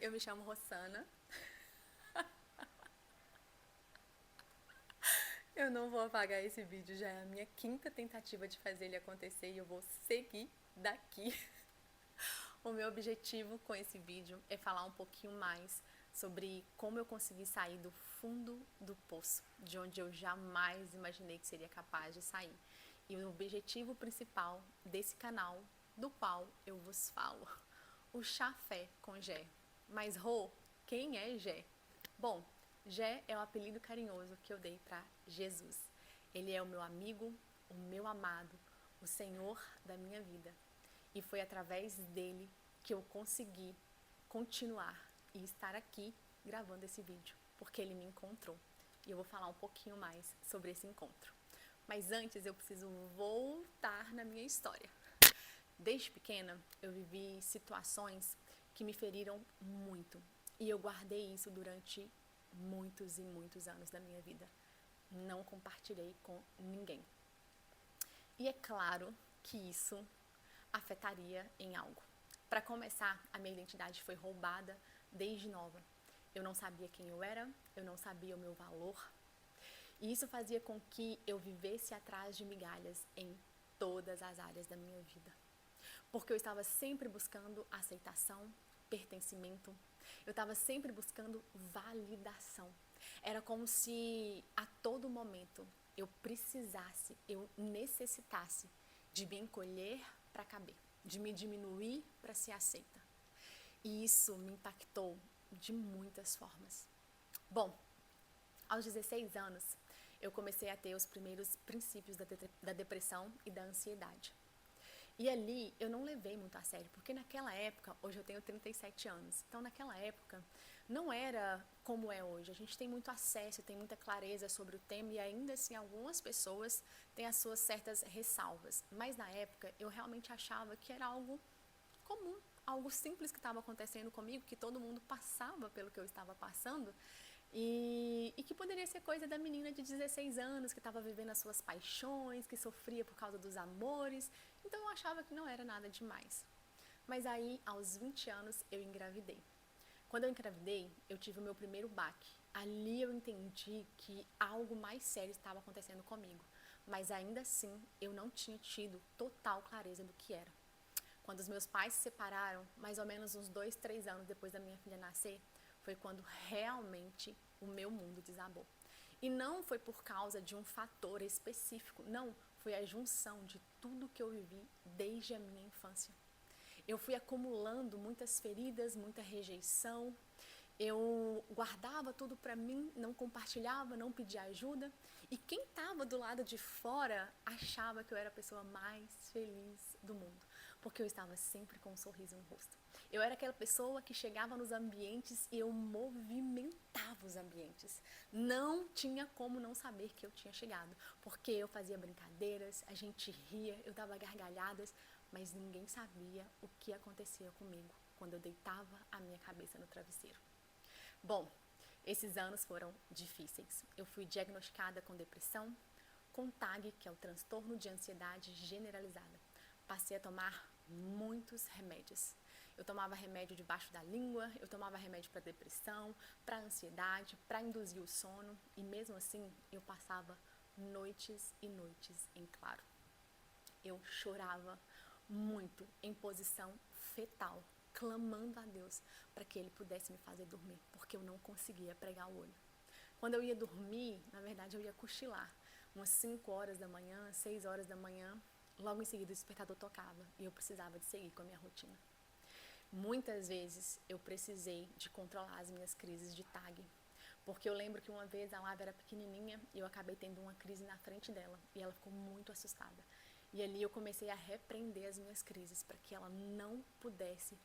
eu me chamo Rossana. Eu não vou apagar esse vídeo, já é a minha quinta tentativa de fazer ele acontecer e eu vou seguir daqui. O meu objetivo com esse vídeo é falar um pouquinho mais sobre como eu consegui sair do fundo do poço, de onde eu jamais imaginei que seria capaz de sair. E o objetivo principal desse canal, do qual eu vos falo, o Chafé com Gé. Mas, Rô, quem é Gé? Bom, Gé é o apelido carinhoso que eu dei para Jesus. Ele é o meu amigo, o meu amado, o Senhor da minha vida. E foi através dele que eu consegui continuar e estar aqui gravando esse vídeo, porque ele me encontrou. E eu vou falar um pouquinho mais sobre esse encontro. Mas antes eu preciso voltar na minha história. Desde pequena, eu vivi situações que me feriram muito. E eu guardei isso durante muitos e muitos anos da minha vida. Não compartilhei com ninguém. E é claro que isso afetaria em algo. Para começar, a minha identidade foi roubada desde nova. Eu não sabia quem eu era, eu não sabia o meu valor. E isso fazia com que eu vivesse atrás de migalhas em todas as áreas da minha vida. Porque eu estava sempre buscando aceitação, pertencimento. Eu estava sempre buscando validação. Era como se a todo momento eu precisasse, eu necessitasse de me encolher para caber, de me diminuir para ser aceita. E isso me impactou de muitas formas. Bom, aos 16 anos, eu comecei a ter os primeiros princípios da depressão e da ansiedade. E ali eu não levei muito a sério, porque naquela época, hoje eu tenho 37 anos, então naquela época não era como é hoje. A gente tem muito acesso, tem muita clareza sobre o tema e ainda assim algumas pessoas têm as suas certas ressalvas. Mas na época eu realmente achava que era algo comum, algo simples que estava acontecendo comigo, que todo mundo passava pelo que eu estava passando. E que poderia ser coisa da menina de 16 anos que estava vivendo as suas paixões, que sofria por causa dos amores. Então eu achava que não era nada demais. Mas aí, aos 20 anos, eu engravidei. Quando eu engravidei, eu tive o meu primeiro baque. Ali eu entendi que algo mais sério estava acontecendo comigo. Mas ainda assim, eu não tinha tido total clareza do que era. Quando os meus pais se separaram, mais ou menos uns 2, 3 anos depois da minha filha nascer, foi quando realmente o meu mundo desabou. E não foi por causa de um fator específico, não, foi a junção de tudo que eu vivi desde a minha infância. Eu fui acumulando muitas feridas, muita rejeição, eu guardava tudo para mim, não compartilhava, não pedia ajuda. E quem estava do lado de fora achava que eu era a pessoa mais feliz do mundo, porque eu estava sempre com um sorriso no rosto. Eu era aquela pessoa que chegava nos ambientes e eu movimentava os ambientes. Não tinha como não saber que eu tinha chegado, porque eu fazia brincadeiras, a gente ria, eu dava gargalhadas, mas ninguém sabia o que acontecia comigo quando eu deitava a minha cabeça no travesseiro. Bom, esses anos foram difíceis. Eu fui diagnosticada com depressão, com TAG, que é o transtorno de ansiedade generalizada. Passei a tomar muitos remédios. Eu tomava remédio debaixo da língua, eu tomava remédio para depressão, para ansiedade, para induzir o sono, e mesmo assim eu passava noites e noites em claro. Eu chorava muito em posição fetal, clamando a Deus para que Ele pudesse me fazer dormir, porque eu não conseguia pregar o olho. Quando eu ia dormir, na verdade eu ia cochilar, umas 5 horas da manhã, 6 horas da manhã, logo em seguida o despertador tocava e eu precisava de seguir com a minha rotina. Muitas vezes eu precisei de controlar as minhas crises de TAG, porque eu lembro que uma vez a Lava era pequenininha e eu acabei tendo uma crise na frente dela e ela ficou muito assustada. E ali eu comecei a repreender as minhas crises para que ela não pudesse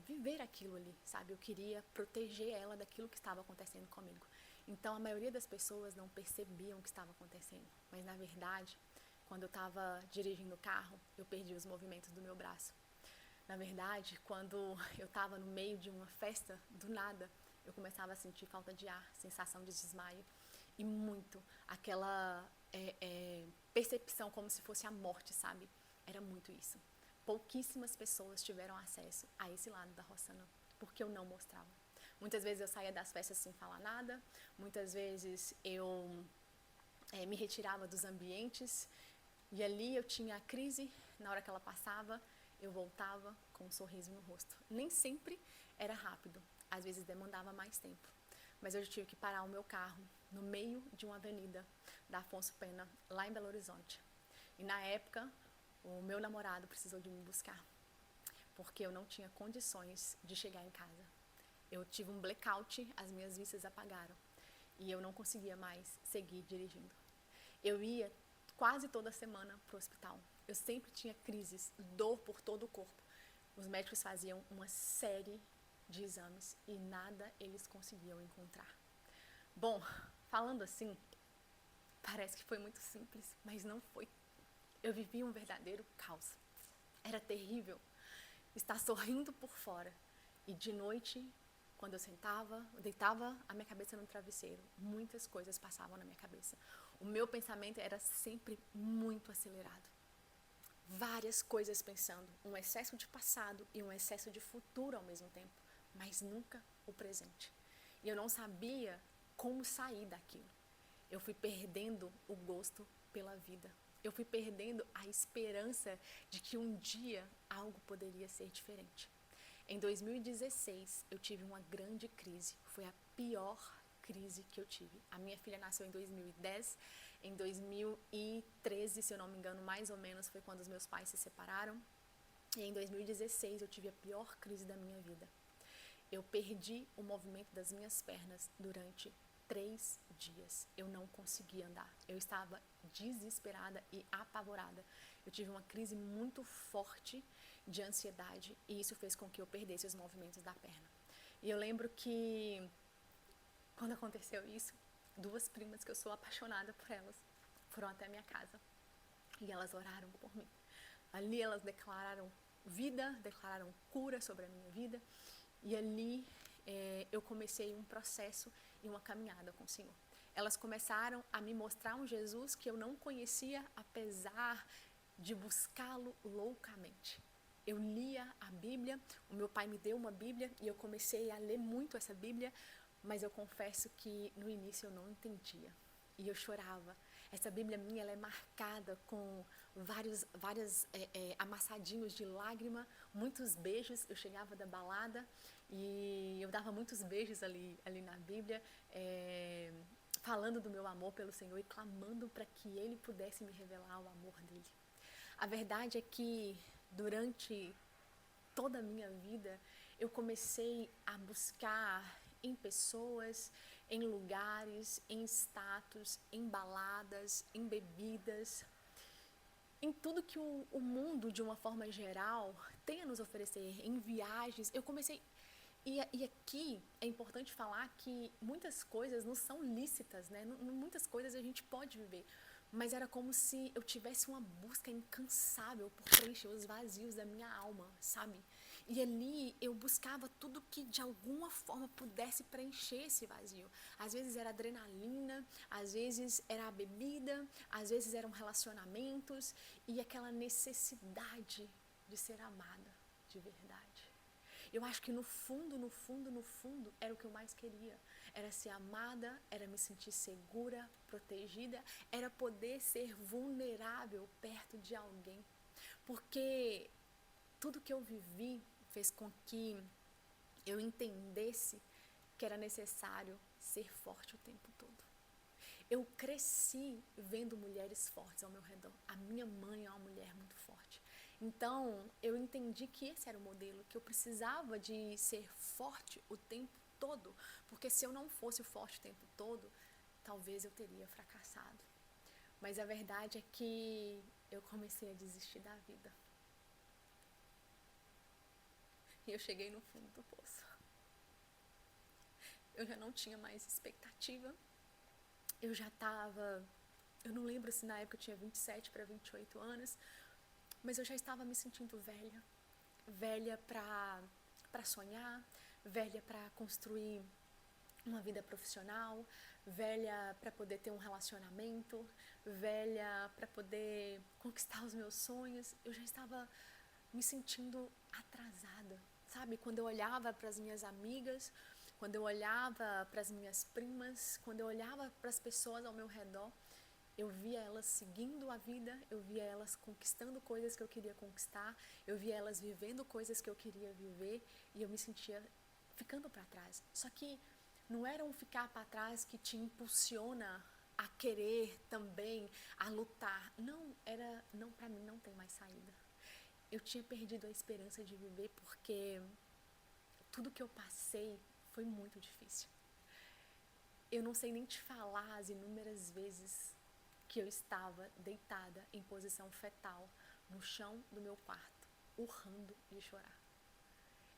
viver aquilo ali, sabe? Eu queria proteger ela daquilo que estava acontecendo comigo. Então a maioria das pessoas não percebiam o que estava acontecendo, mas na verdade, quando eu estava dirigindo o carro, eu perdi os movimentos do meu braço. Na verdade, quando eu estava no meio de uma festa, do nada, eu começava a sentir falta de ar, sensação de desmaio e muito aquela percepção como se fosse a morte, sabe? Era muito isso. Pouquíssimas pessoas tiveram acesso a esse lado da Rossana, porque eu não mostrava. Muitas vezes eu saía das festas sem falar nada, muitas vezes eu me retirava dos ambientes e ali eu tinha a crise, na hora que ela passava, eu voltava com um sorriso no rosto. Nem sempre era rápido, às vezes demandava mais tempo. Mas eu tive que parar o meu carro no meio de uma avenida da Afonso Pena, lá em Belo Horizonte. E na época, o meu namorado precisou de me buscar, porque eu não tinha condições de chegar em casa. Eu tive um blackout, as minhas vistas apagaram e eu não conseguia mais seguir dirigindo. Eu ia quase toda semana para o hospital. Eu sempre tinha crises, dor por todo o corpo. Os médicos faziam uma série de exames e nada eles conseguiam encontrar. Bom, falando assim, parece que foi muito simples, mas não foi. Eu vivi um verdadeiro caos. Era terrível estar sorrindo por fora e de noite, quando eu deitava a minha cabeça no travesseiro, muitas coisas passavam na minha cabeça. O meu pensamento era sempre muito acelerado. Várias coisas pensando, um excesso de passado e um excesso de futuro ao mesmo tempo, mas nunca o presente. E eu não sabia como sair daquilo. Eu fui perdendo o gosto pela vida. Eu fui perdendo a esperança de que um dia algo poderia ser diferente. Em 2016, eu tive uma grande crise. Foi a pior crise que eu tive. A minha filha nasceu em 2010. Em 2013, se eu não me engano, mais ou menos, foi quando os meus pais se separaram. E em 2016, eu tive a pior crise da minha vida. Eu perdi o movimento das minhas pernas durante 3 dias. Eu não conseguia andar. Eu estava desesperada e apavorada. Eu tive uma crise muito forte de ansiedade e isso fez com que eu perdesse os movimentos da perna. E eu lembro que quando aconteceu isso, 2 primas que eu sou apaixonada por elas foram até minha casa e elas oraram por mim. Ali elas declararam vida, declararam cura sobre a minha vida e ali eu comecei um processo e uma caminhada com o Senhor. Elas começaram a me mostrar um Jesus que eu não conhecia, apesar de buscá-lo loucamente. Eu lia a Bíblia, o meu pai me deu uma Bíblia e eu comecei a ler muito essa Bíblia, mas eu confesso que no início eu não entendia e eu chorava. Essa Bíblia minha, ela é marcada com vários amassadinhos de lágrima, muitos beijos. Eu chegava da balada e eu dava muitos beijos ali na Bíblia, falando do meu amor pelo Senhor e clamando para que Ele pudesse me revelar o amor dEle. A verdade é que durante toda a minha vida, eu comecei a buscar em pessoas, em lugares, em status, em baladas, em bebidas, em tudo que o mundo, de uma forma geral, tem a nos oferecer, em viagens. Eu comecei... E aqui é importante falar que muitas coisas não são lícitas, né? Muitas coisas a gente pode viver. Mas era como se eu tivesse uma busca incansável por preencher os vazios da minha alma, sabe? E ali eu buscava tudo que de alguma forma pudesse preencher esse vazio. Às vezes era adrenalina, às vezes era a bebida, às vezes eram relacionamentos e aquela necessidade de ser amada de verdade. Eu acho que no fundo, era o que eu mais queria. Era ser amada, era me sentir segura, protegida, era poder ser vulnerável perto de alguém. Porque tudo que eu vivi fez com que eu entendesse que era necessário ser forte o tempo todo. Eu cresci vendo mulheres fortes ao meu redor. A minha mãe é uma mulher muito forte. Então, eu entendi que esse era o modelo, que eu precisava de ser forte o tempo todo, porque se eu não fosse forte o tempo todo, talvez eu teria fracassado. Mas a verdade é que eu comecei a desistir da vida. E eu cheguei no fundo do poço. Eu já não tinha mais expectativa. Eu já estava... Eu não lembro se na época eu tinha 27 para 28 anos, mas eu já estava me sentindo velha. Velha para sonhar, velha para construir uma vida profissional, velha para poder ter um relacionamento, velha para poder conquistar os meus sonhos. Eu já estava me sentindo atrasada, Sabe, quando eu olhava para as minhas amigas, quando eu olhava para as minhas primas, quando eu olhava para as pessoas ao meu redor, eu via elas seguindo a vida, eu via elas conquistando coisas que eu queria conquistar, eu via elas vivendo coisas que eu queria viver e eu me sentia ficando para trás. Só que não era um ficar para trás que te impulsiona a querer também, a lutar. Não, para mim não tem mais saída. Eu tinha perdido a esperança de viver porque tudo que eu passei foi muito difícil. Eu não sei nem te falar as inúmeras vezes que eu estava deitada em posição fetal no chão do meu quarto, urrando de chorar.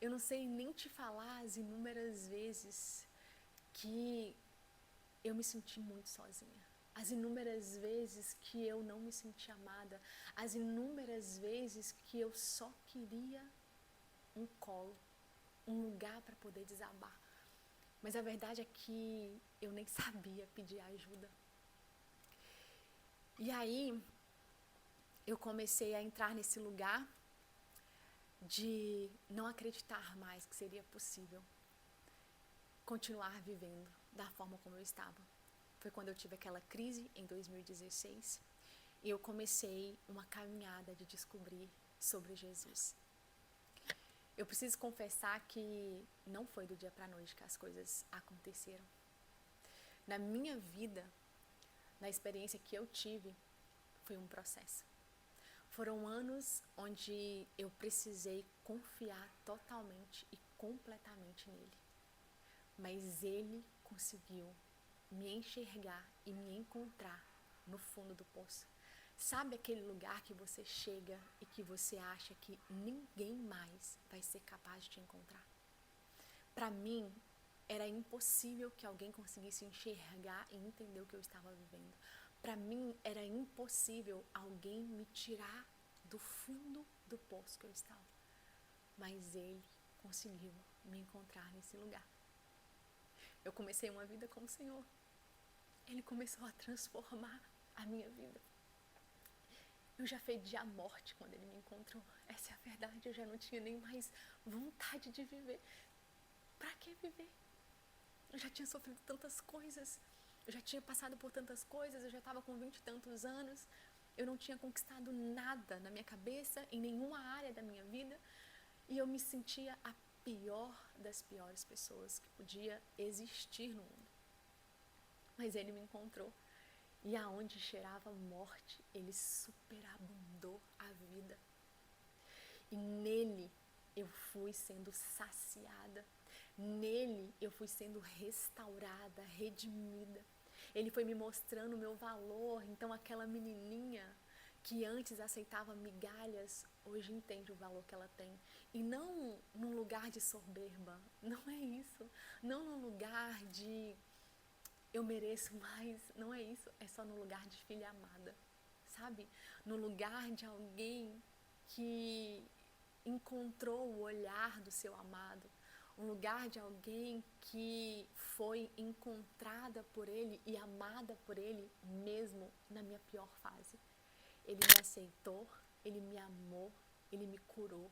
Eu não sei nem te falar as inúmeras vezes que eu me senti muito sozinha. As inúmeras vezes que eu não me senti amada, as inúmeras vezes que eu só queria um colo, um lugar para poder desabar. Mas a verdade é que eu nem sabia pedir ajuda. E aí eu comecei a entrar nesse lugar de não acreditar mais que seria possível continuar vivendo da forma como eu estava. Foi quando eu tive aquela crise em 2016 e eu comecei uma caminhada de descobrir sobre Jesus. Eu preciso confessar que não foi do dia para a noite que as coisas aconteceram. Na minha vida, na experiência que eu tive, foi um processo. Foram anos onde eu precisei confiar totalmente e completamente nele. Mas ele conseguiu me enxergar e me encontrar no fundo do poço. Sabe aquele lugar que você chega e que você acha que ninguém mais vai ser capaz de te encontrar? Para mim, era impossível que alguém conseguisse enxergar e entender o que eu estava vivendo. Para mim, era impossível alguém me tirar do fundo do poço que eu estava. Mas ele conseguiu me encontrar nesse lugar. Eu comecei uma vida com o Senhor. Ele começou a transformar a minha vida. Eu já fedi a morte quando ele me encontrou. Essa é a verdade, eu já não tinha nem mais vontade de viver. Pra que viver? Eu já tinha sofrido tantas coisas, eu já tinha passado por tantas coisas, eu já estava com 20 e tantos anos, eu não tinha conquistado nada na minha cabeça, em nenhuma área da minha vida, e eu me sentia a pior das piores pessoas que podia existir no mundo. Mas ele me encontrou. E aonde cheirava morte, ele superabundou a vida. E nele eu fui sendo saciada. Nele eu fui sendo restaurada, redimida. Ele foi me mostrando o meu valor. Então aquela menininha que antes aceitava migalhas, hoje entende o valor que ela tem. E não num lugar de soberba, não é isso. Não num lugar de eu mereço mais, não é isso, é só no lugar de filha amada, sabe? No lugar de alguém que encontrou o olhar do seu amado, um lugar de alguém que foi encontrada por ele e amada por ele mesmo na minha pior fase. Ele me aceitou, ele me amou, ele me curou,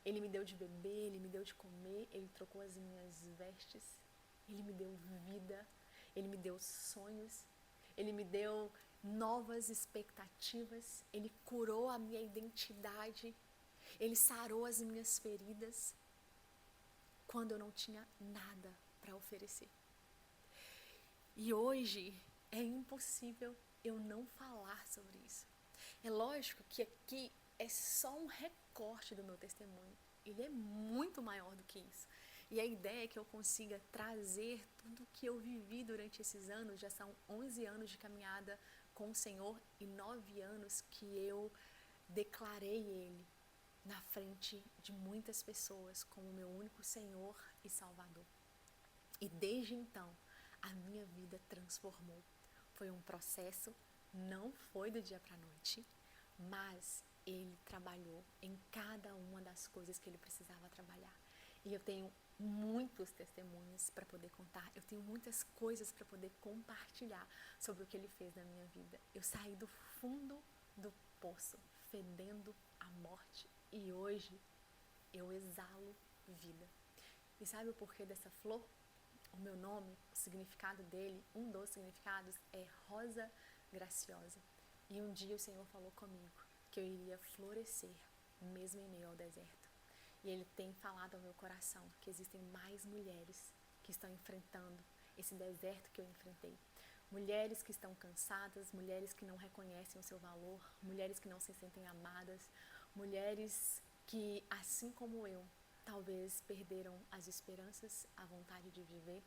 ele me deu de beber, ele me deu de comer, ele trocou as minhas vestes, ele me deu vida. Ele me deu sonhos, ele me deu novas expectativas, ele curou a minha identidade, ele sarou as minhas feridas quando eu não tinha nada para oferecer. E hoje é impossível eu não falar sobre isso. É lógico que aqui é só um recorte do meu testemunho, ele é muito maior do que isso. E a ideia é que eu consiga trazer tudo que eu vivi durante esses anos, já são 11 anos de caminhada com o Senhor e 9 anos que eu declarei Ele na frente de muitas pessoas como meu único Senhor e Salvador. E desde então, a minha vida transformou. Foi um processo, não foi do dia para a noite, mas Ele trabalhou em cada uma das coisas que Ele precisava trabalhar. E eu tenho muitos testemunhos para poder contar, eu tenho muitas coisas para poder compartilhar sobre o que Ele fez na minha vida. Eu saí do fundo do poço, fedendo a morte, e hoje eu exalo vida. E sabe o porquê dessa flor? O meu nome, o significado dele, um dos significados é rosa graciosa. E um dia o Senhor falou comigo que eu iria florescer, mesmo em meio ao deserto. E Ele tem falado ao meu coração que existem mais mulheres que estão enfrentando esse deserto que eu enfrentei. Mulheres que estão cansadas, mulheres que não reconhecem o seu valor, mulheres que não se sentem amadas, mulheres que, assim como eu, talvez perderam as esperanças, a vontade de viver.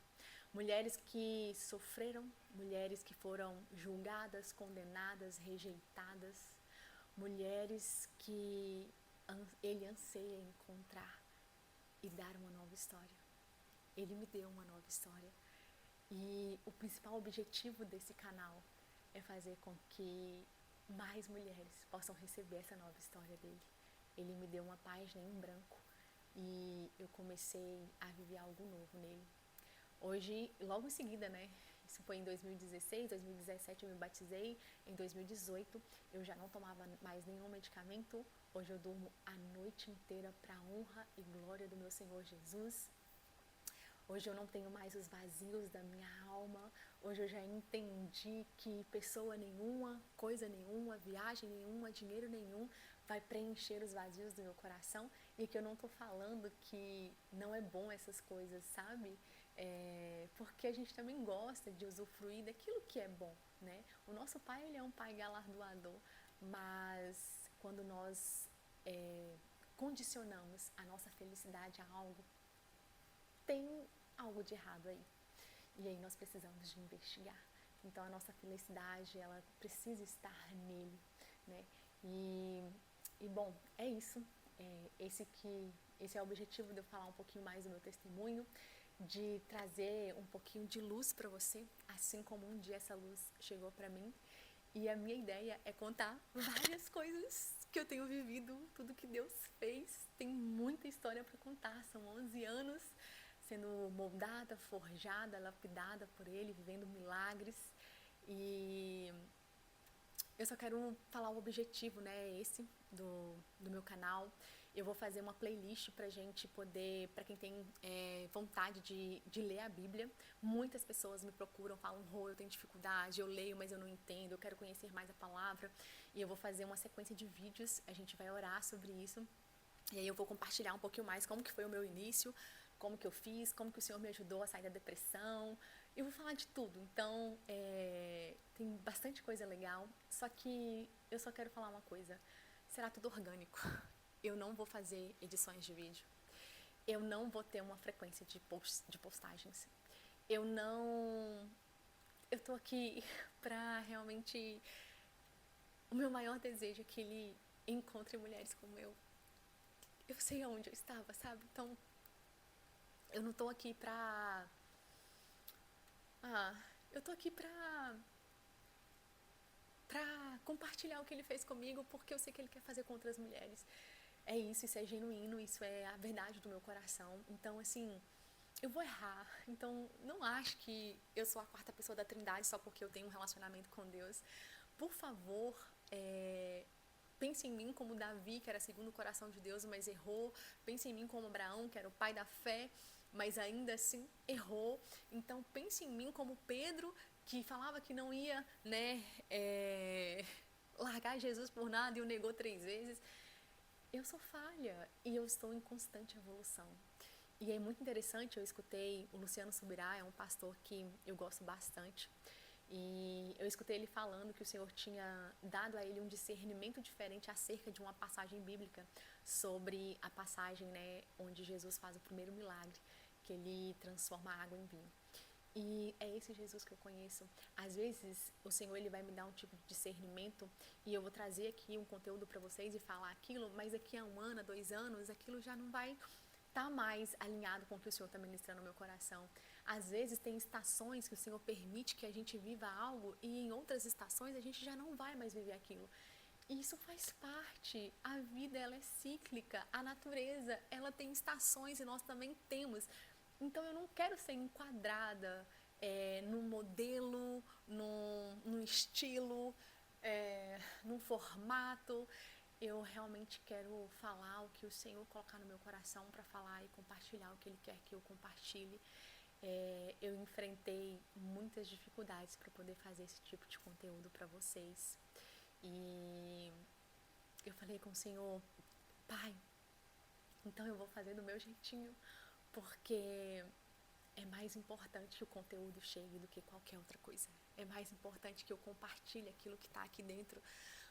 Mulheres que sofreram, mulheres que foram julgadas, condenadas, rejeitadas. Mulheres que ele anseia encontrar e dar uma nova história. Ele me deu uma nova história. E o principal objetivo desse canal é fazer com que mais mulheres possam receber essa nova história dele. Ele me deu uma página em branco e eu comecei a viver algo novo nele. Hoje, logo em seguida, né? Isso foi em 2016, 2017 eu me batizei, em 2018 eu já não tomava mais nenhum medicamento. Hoje eu durmo a noite inteira para a honra e glória do meu Senhor Jesus. Hoje eu não tenho mais os vazios da minha alma. Hoje eu já entendi que pessoa nenhuma, coisa nenhuma, viagem nenhuma, dinheiro nenhum vai preencher os vazios do meu coração. E que eu não estou falando que não é bom essas coisas, sabe? Porque a gente também gosta de usufruir daquilo que é bom, né? O nosso pai, ele é um pai galardoador, mas quando nós condicionamos a nossa felicidade a algo, tem algo de errado aí. E aí nós precisamos de investigar. Então a nossa felicidade, ela precisa estar nele, né? E bom, é isso. Esse é o objetivo de eu falar um pouquinho mais do meu testemunho, de trazer um pouquinho de luz para você, assim como um dia essa luz chegou para mim. E a minha ideia é contar várias coisas que eu tenho vivido, tudo que Deus fez. Tem muita história para contar, são 11 anos sendo moldada, forjada, lapidada por Ele, vivendo milagres. E eu só quero falar o objetivo, né, esse do meu canal. Eu vou fazer uma playlist pra gente poder, pra quem tem vontade de ler a Bíblia. Muitas pessoas me procuram, falam, Rô, eu tenho dificuldade, eu leio, mas eu não entendo, eu quero conhecer mais a palavra. E eu vou fazer uma sequência de vídeos, a gente vai orar sobre isso. E aí eu vou compartilhar um pouquinho mais como que foi o meu início, como que eu fiz, como que o Senhor me ajudou a sair da depressão. Eu vou falar de tudo, então tem bastante coisa legal, só que eu só quero falar uma coisa, será tudo orgânico. Eu não vou fazer edições de vídeo, eu não vou ter uma frequência de postagens, eu tô aqui pra realmente, o meu maior desejo é que ele encontre mulheres como eu sei aonde eu estava, sabe, então eu não tô aqui pra eu tô aqui pra compartilhar o que ele fez comigo, porque eu sei que ele quer fazer com outras mulheres. É isso é genuíno, isso é a verdade do meu coração. Então, assim, eu vou errar. Então, não acho que eu sou a quarta pessoa da Trindade só porque eu tenho um relacionamento com Deus. Por favor, pense em mim como Davi, que era segundo o coração de Deus, mas errou. Pense em mim como Abraão, que era o pai da fé, mas ainda assim errou. Então pense em mim como Pedro, que falava que não ia, né, largar Jesus por nada e o negou 3 vezes. Eu sou falha e eu estou em constante evolução. E é muito interessante, eu escutei o Luciano Subirá, é um pastor que eu gosto bastante, e eu escutei ele falando que o Senhor tinha dado a ele um discernimento diferente acerca de uma passagem bíblica, sobre a passagem, né, onde Jesus faz o primeiro milagre, que ele transforma a água em vinho. E é esse Jesus que eu conheço. Às vezes o Senhor, ele vai me dar um tipo de discernimento e eu vou trazer aqui um conteúdo para vocês e falar aquilo, mas daqui a 1 ano, 2 anos, aquilo já não vai estar mais alinhado com o que o Senhor está ministrando no meu coração. Às vezes tem estações que o Senhor permite que a gente viva algo e em outras estações a gente já não vai mais viver aquilo. E isso faz parte. A vida, ela é cíclica. A natureza, ela tem estações e nós também temos. Então eu não quero ser enquadrada num modelo, num estilo, num formato. eu realmente quero falar o que o Senhor colocar no meu coração para falar e compartilhar o que Ele quer que eu compartilhe. Eu enfrentei muitas dificuldades para poder fazer esse tipo de conteúdo para vocês. E eu falei com o Senhor, Pai, então eu vou fazer do meu jeitinho, porque é mais importante que o conteúdo chegue do que qualquer outra coisa. É mais importante que eu compartilhe aquilo que está aqui dentro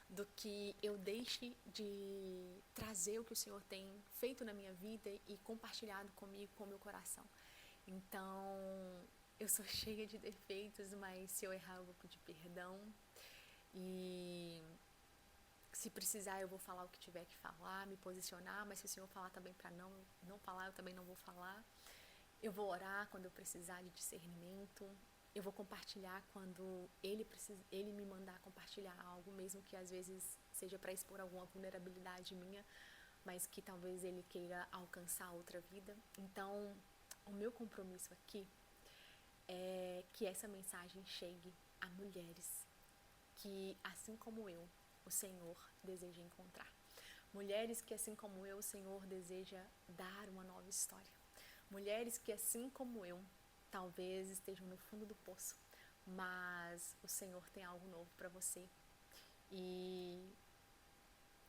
do que eu deixe de trazer o que o Senhor tem feito na minha vida e compartilhado comigo, com o meu coração. Então, eu sou cheia de defeitos, mas se eu errar eu vou pedir perdão. E se precisar eu vou falar o que tiver que falar, me posicionar, mas se o Senhor falar também para não falar, eu também não vou falar. Eu vou orar quando eu precisar de discernimento. Eu vou compartilhar quando ele me mandar compartilhar algo, mesmo que às vezes seja para expor alguma vulnerabilidade minha, mas que talvez ele queira alcançar outra vida. Então, o meu compromisso aqui é que essa mensagem chegue a mulheres que, assim como eu, o Senhor deseja encontrar. Mulheres que, assim como eu, o Senhor deseja dar uma nova história. Mulheres que, assim como eu, talvez estejam no fundo do poço, mas o Senhor tem algo novo para você. E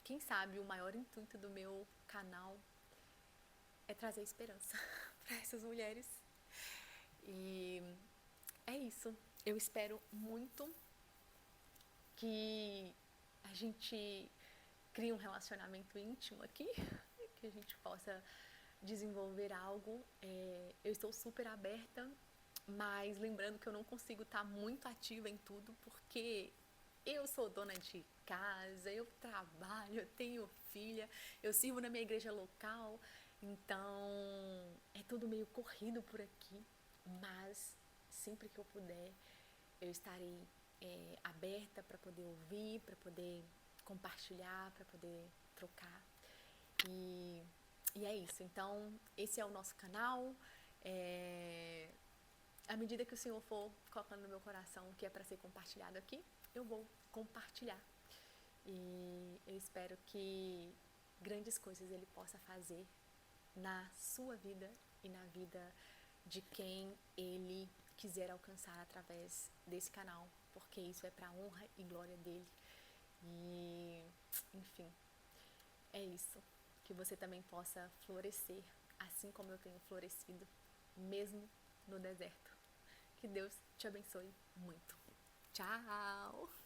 quem sabe o maior intuito do meu canal é trazer esperança para essas mulheres. E é isso. Eu espero muito que a gente crie um relacionamento íntimo aqui, que a gente possa desenvolver algo. Eu estou super aberta, mas lembrando que eu não consigo estar muito ativa em tudo, porque eu sou dona de casa, eu trabalho, eu tenho filha, eu sirvo na minha igreja local, então é tudo meio corrido por aqui, mas sempre que eu puder, eu estarei aberta para poder ouvir, para poder compartilhar, para poder trocar. E é isso. Então, esse é o nosso canal. À medida que o Senhor for colocando no meu coração o que é para ser compartilhado aqui, eu vou compartilhar. E eu espero que grandes coisas Ele possa fazer na sua vida e na vida de quem Ele quiser alcançar através desse canal, porque isso é para a honra e glória dEle. E, enfim, é isso. Que você também possa florescer, assim como eu tenho florescido, mesmo no deserto. Que Deus te abençoe muito. Tchau!